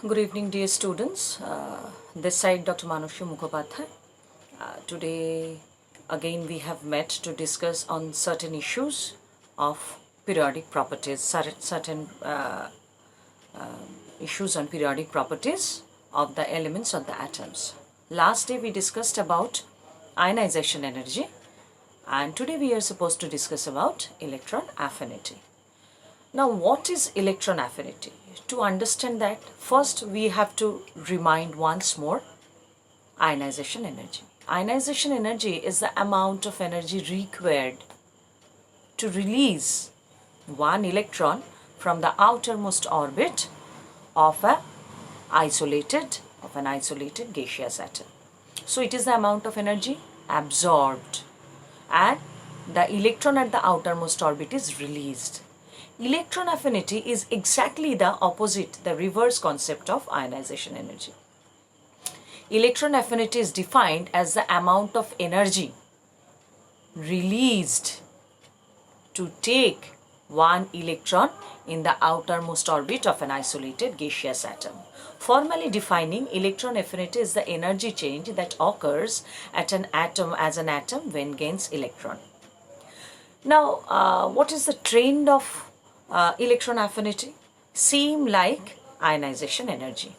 Good evening, dear students. This side Dr. Mukhopadhyay. Today again we have met to discuss on certain issues of periodic properties, certain issues on periodic properties of the elements of the atoms. Last day we discussed about ionization energy, and today we are supposed to discuss about electron affinity. Now, what is electron affinity? To understand that, first we have to remind once more ionization energy. Ionization energy is the amount of energy required to release one electron from the outermost orbit of an isolated gaseous atom. So it is the amount of energy absorbed and the electron at the outermost orbit is released. Electron affinity is exactly the opposite, the reverse concept of ionization energy. Electron affinity is defined as the amount of energy released to take one electron in the outermost orbit of an isolated gaseous atom. Formally defining, electron affinity is the energy change that occurs at an atom when gains electron. Now, what is the trend of electron affinity? Same like ionization energy.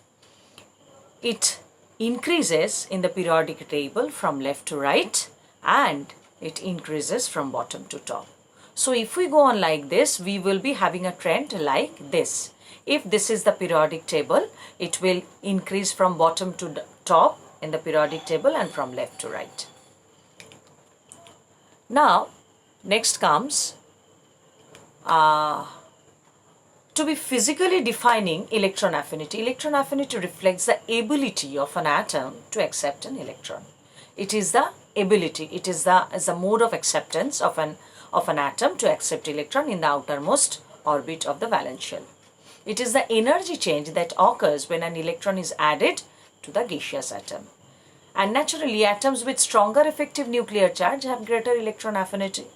It increases in the periodic table from left to right and it increases from bottom to top. So if we go on like this, we will be having a trend like this. If this is the periodic table, it will increase from bottom to top in the periodic table and from left to right. Now, next comes to be physically defining electron affinity. Electron affinity reflects the ability of an atom to accept an electron. It is the ability, it is the mode of acceptance of an atom to accept electron in the outermost orbit of the valence shell. It is the energy change that occurs when an electron is added to the gaseous atom. And naturally, atoms with stronger effective nuclear charge have greater electron affinity.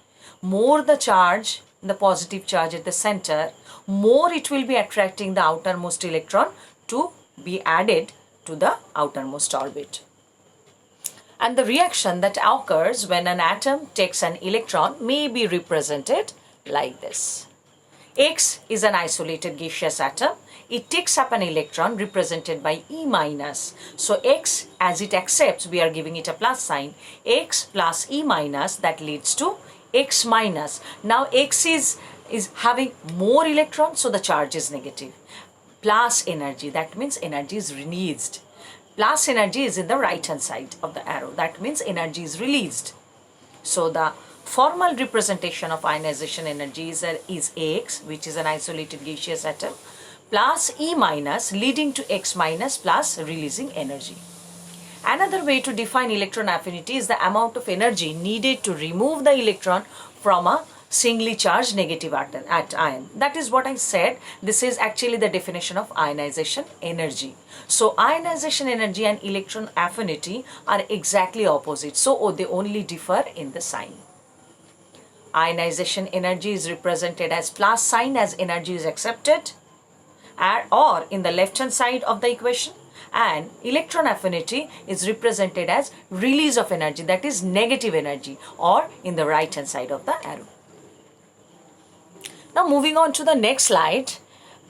More the charge, the positive charge at the center, more it will be attracting the outermost electron to be added to the outermost orbit. And the reaction that occurs when an atom takes an electron may be represented like this. X is an isolated gaseous atom. It takes up an electron represented by E minus. So X, as it accepts, we are giving it a plus sign. X plus E minus, that leads to X minus. Now X is having more electrons, so the charge is negative. Plus energy, that means energy is released. Plus energy is in the right hand side of the arrow, that means energy is released. So the formal representation of ionization energy is X, which is an isolated gaseous atom, plus E minus leading to X minus plus releasing energy. Another way to define electron affinity is the amount of energy needed to remove the electron from a singly charged negative ion. That is what I said. This is actually the definition of ionization energy. So ionization energy and electron affinity are exactly opposite. So they only differ in the sign. Ionization energy is represented as plus sign as energy is accepted, or in the left hand side of the equation, and electron affinity is represented as release of energy, that is negative energy, or in the right hand side of the arrow. Now moving on to the next slide,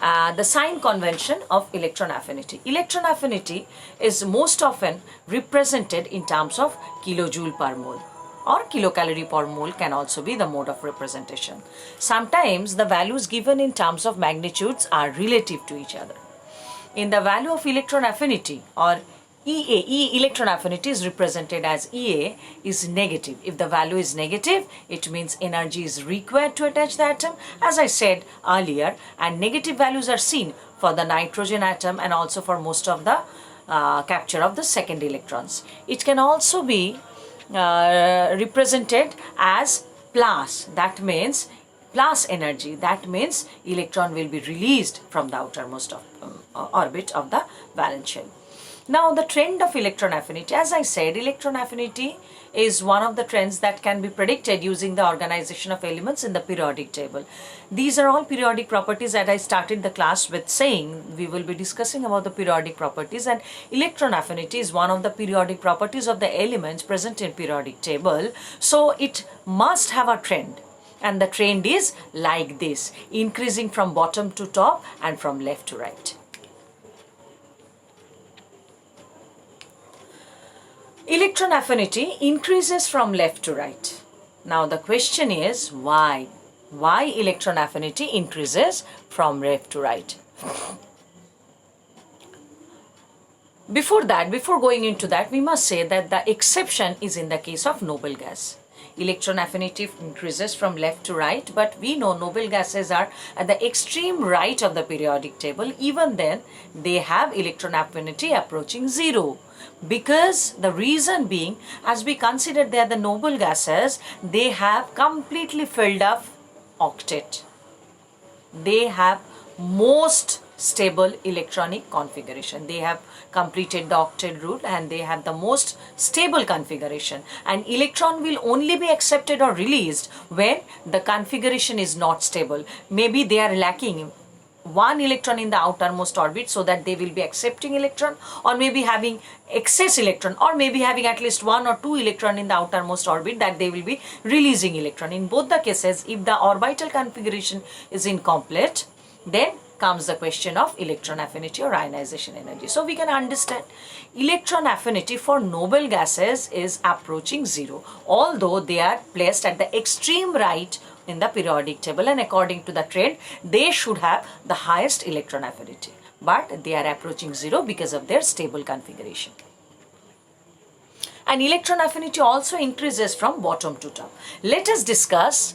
the sign convention of electron affinity. Electron affinity is most often represented in terms of kilojoule per mole, or kilocalorie per mole can also be the mode of representation. Sometimes the values given in terms of magnitudes are relative to each other. In the value of electron affinity, or electron affinity is represented as EA is negative. If the value is negative, it means energy is required to attach the atom, as I said earlier, and negative values are seen for the nitrogen atom and also for most of the capture of the second electrons. It can also be represented as plus, that means plus energy, that means electron will be released from the outermost orbit of the valence shell. Now the trend of electron affinity, as I said, electron affinity is one of the trends that can be predicted using the organization of elements in the periodic table. These are all periodic properties that I started the class with saying we will be discussing about the periodic properties, and electron affinity is one of the periodic properties of the elements present in periodic table. So it must have a trend, and the trend is like this, increasing from bottom to top and from left to right. Electron affinity increases from left to right. Now the question is why? Why electron affinity increases from left to right? Before going into that, we must say that the exception is in the case of noble gas. Electron affinity increases from left to right, but we know noble gases are at the extreme right of the periodic table. Even then, they have electron affinity approaching zero. Because the reason being, as we consider they are the noble gases, they have completely filled up octet. They have most stable electronic configuration. They have completed the octet rule and they have the most stable configuration. And electron will only be accepted or released when the configuration is not stable. Maybe they are lacking one electron in the outermost orbit, so that they will be accepting electron, or maybe having excess electron, or maybe having at least one or two electron in the outermost orbit that they will be releasing electron. In both the cases, if the orbital configuration is incomplete, then comes the question of electron affinity or ionization energy. So we can understand electron affinity for noble gases is approaching zero, although they are placed at the extreme right in the periodic table, and according to the trend they should have the highest electron affinity, but they are approaching zero because of their stable configuration. And electron affinity also increases from bottom to top. Let us discuss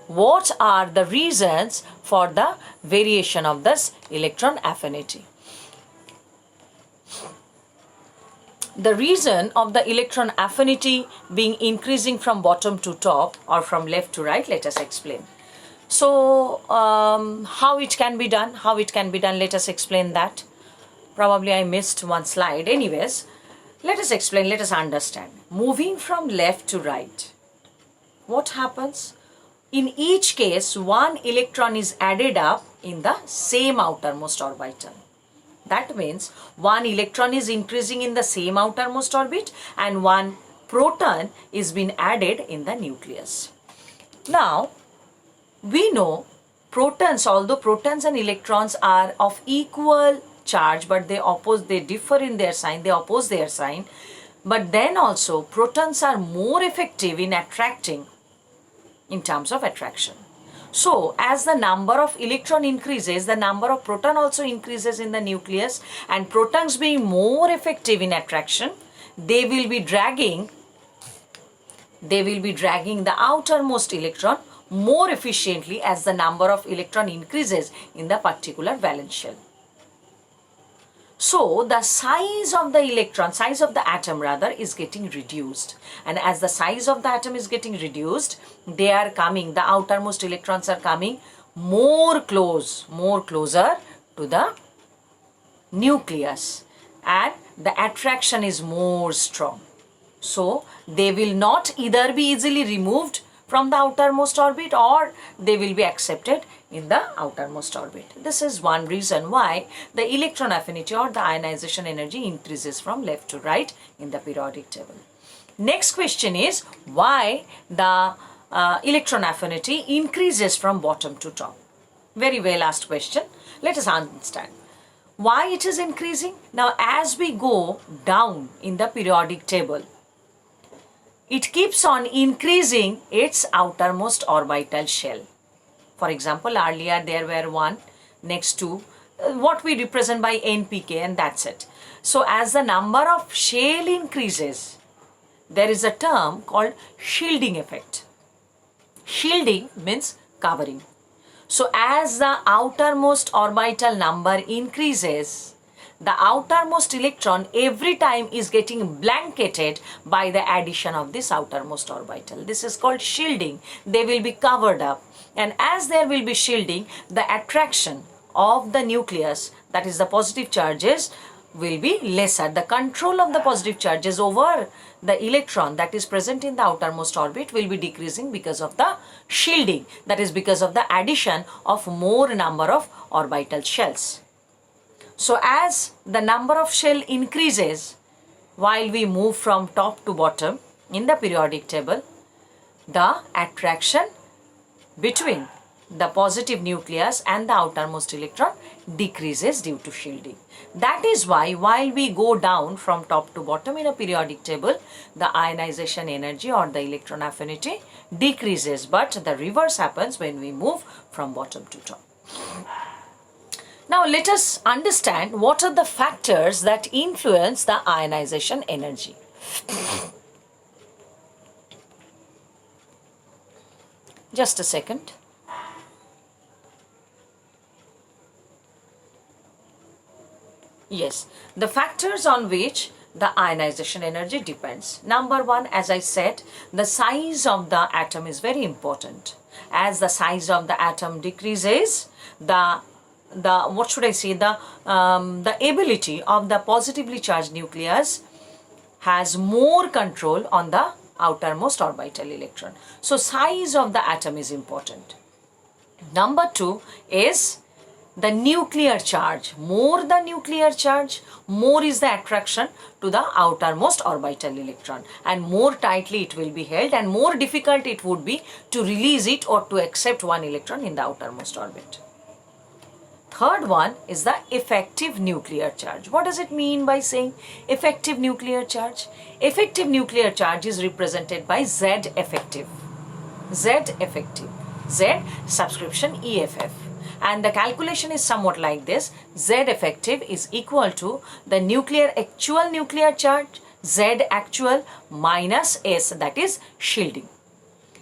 what are the reasons for the variation of this electron affinity. The reason of the electron affinity being increasing from bottom to top or from left to right, let us explain. So how it can be done? Let us explain that. Probably I missed one slide. Anyways, let us explain, let us understand. Moving from left to right, what happens? In each case, one electron is added up in the same outermost orbital. That means one electron is increasing in the same outermost orbit and one proton is being added in the nucleus. Now, we know protons, although protons and electrons are of equal charge, but they differ in their sign, they oppose their sign. But then also protons are more effective in attracting in terms of attraction. So, as the number of electron increases, the number of proton also increases in the nucleus, and protons being more effective in attraction, they will be dragging the outermost electron more efficiently as the number of electron increases in the particular valence shell. So, the size of the atom rather is getting reduced, and as the size of the atom is getting reduced, the outermost electrons are coming more closer to the nucleus, and the attraction is more strong. So, they will not either be easily removed from the outermost orbit or they will be accepted in the outermost orbit. This is one reason why the electron affinity or the ionization energy increases from left to right in the periodic table. Next question is why the electron affinity increases from bottom to top. Very well asked question. Let us understand why it is increasing. Now, as we go down in the periodic table, it keeps on increasing its outermost orbital shell. For example, earlier there were one next to what we represent by NPK, and that's it. So, as the number of shell increases, there is a term called shielding effect. Shielding means covering. So, as the outermost orbital number increases, the outermost electron every time is getting blanketed by the addition of this outermost orbital. This is called shielding. They will be covered up, and as there will be shielding, the attraction of the nucleus, that is the positive charges, will be lesser. The control of the positive charges over the electron that is present in the outermost orbit will be decreasing because of the shielding, that is because of the addition of more number of orbital shells. So as the number of shell increases while we move from top to bottom in the periodic table, the attraction between the positive nucleus and the outermost electron decreases due to shielding. That is why while we go down from top to bottom in a periodic table, the ionization energy or the electron affinity decreases, but the reverse happens when we move from bottom to top. Now let us understand what are the factors that influence the ionization energy. Just a second. Yes, the factors on which the ionization energy depends. Number one, as I said, the size of the atom is very important. As the size of the atom decreases, the ability of the positively charged nucleus has more control on the outermost orbital electron. So size of the atom is important. Number two is the nuclear charge. More the nuclear charge, more is the attraction to the outermost orbital electron, and more tightly it will be held and more difficult it would be to release it or to accept one electron in the outermost orbit. Third one is the effective nuclear charge. What does it mean by saying effective nuclear charge? Effective nuclear charge is represented by Z effective. Z effective. Z subscription EFF. And the calculation is somewhat like this. Z effective is equal to the actual nuclear charge, Z actual minus S, that is shielding.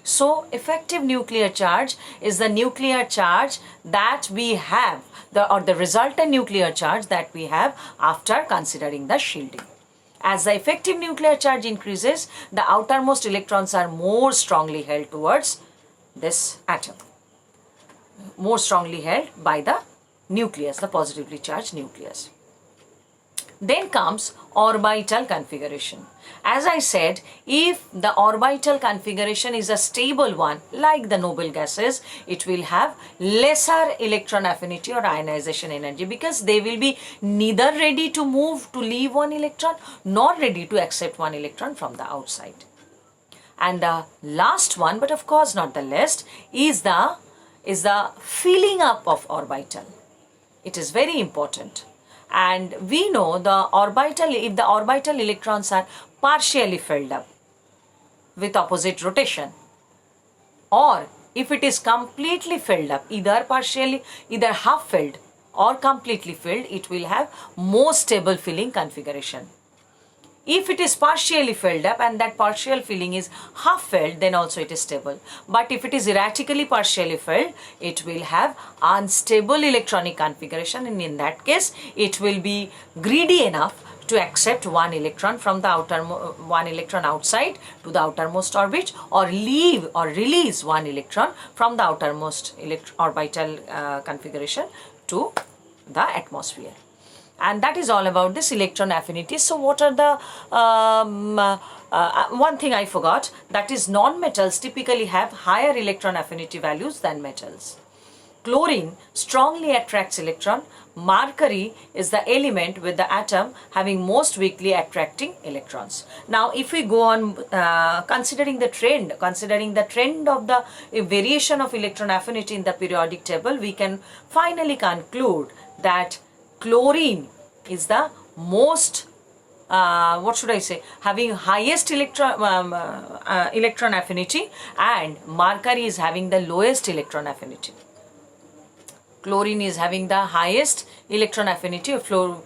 So effective nuclear charge is the nuclear charge that we have, the resultant nuclear charge that we have after considering the shielding. As the effective nuclear charge increases, the outermost electrons are more strongly held towards this atom, more strongly held by the nucleus, the positively charged nucleus. Then comes orbital configuration. As I said, if the orbital configuration is a stable one, like the noble gases, it will have lesser electron affinity or ionization energy, because they will be neither ready to move to leave one electron nor ready to accept one electron from the outside. And the last one, but of course not the least, is the filling up of orbital. It is very important. And we know if the orbital electrons are partially filled up with opposite rotation, or if it is completely filled up, either half filled or completely filled, it will have more stable filling configuration. If it is partially filled up and that partial filling is half filled, then also it is stable. But if it is erratically partially filled, it will have unstable electronic configuration, and in that case, it will be greedy enough to accept one electron from the one electron outside to the outermost orbit, or leave or release one electron from the outermost orbital configuration to the atmosphere. And that is all about this electron affinity. So what are the one thing I forgot, that is non-metals typically have higher electron affinity values than metals. Chlorine strongly attracts electron. Mercury is the element with the atom having most weakly attracting electrons. Now if we go on considering the trend of the variation of electron affinity in the periodic table, we can finally conclude that chlorine is the most, having highest electron affinity, and mercury is having the lowest electron affinity. Chlorine is having the highest electron affinity, or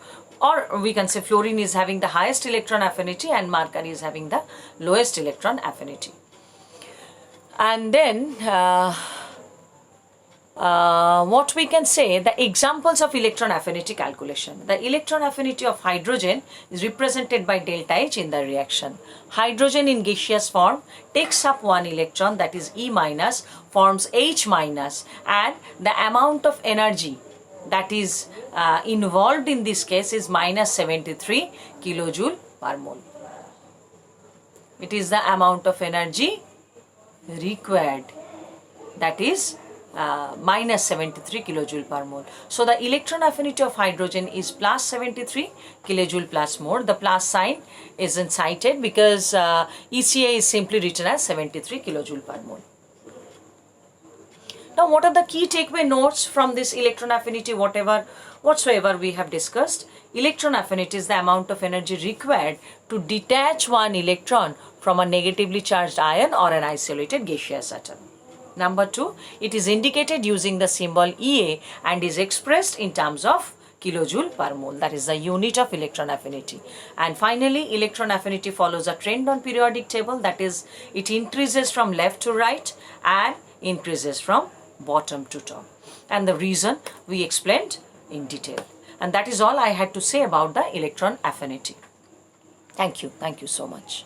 we can say fluorine is having the highest electron affinity and mercury is having the lowest electron affinity. And then what we can say, the examples of electron affinity calculation. The electron affinity of hydrogen is represented by delta H in the reaction. Hydrogen in gaseous form takes up one electron, that is E minus, forms H minus, and the amount of energy that is involved in this case is minus 73 kilojoule per mole. It is the amount of energy required, that is minus 73 kilojoule per mole. So the electron affinity of hydrogen is plus 73 kilojoule plus more. The plus sign isn't cited because ECA is simply written as 73 kilojoule per mole. Now what are the key takeaway notes from this electron affinity whatsoever we have discussed? Electron affinity is the amount of energy required to detach one electron from a negatively charged ion or an isolated gaseous atom. Number 2, it is indicated using the symbol EA and is expressed in terms of kilojoule per mole, that is the unit of electron affinity. And finally, electron affinity follows a trend on periodic table, that is it increases from left to right and increases from bottom to top. And the reason we explained in detail. And that is all I had to say about the electron affinity. Thank you so much.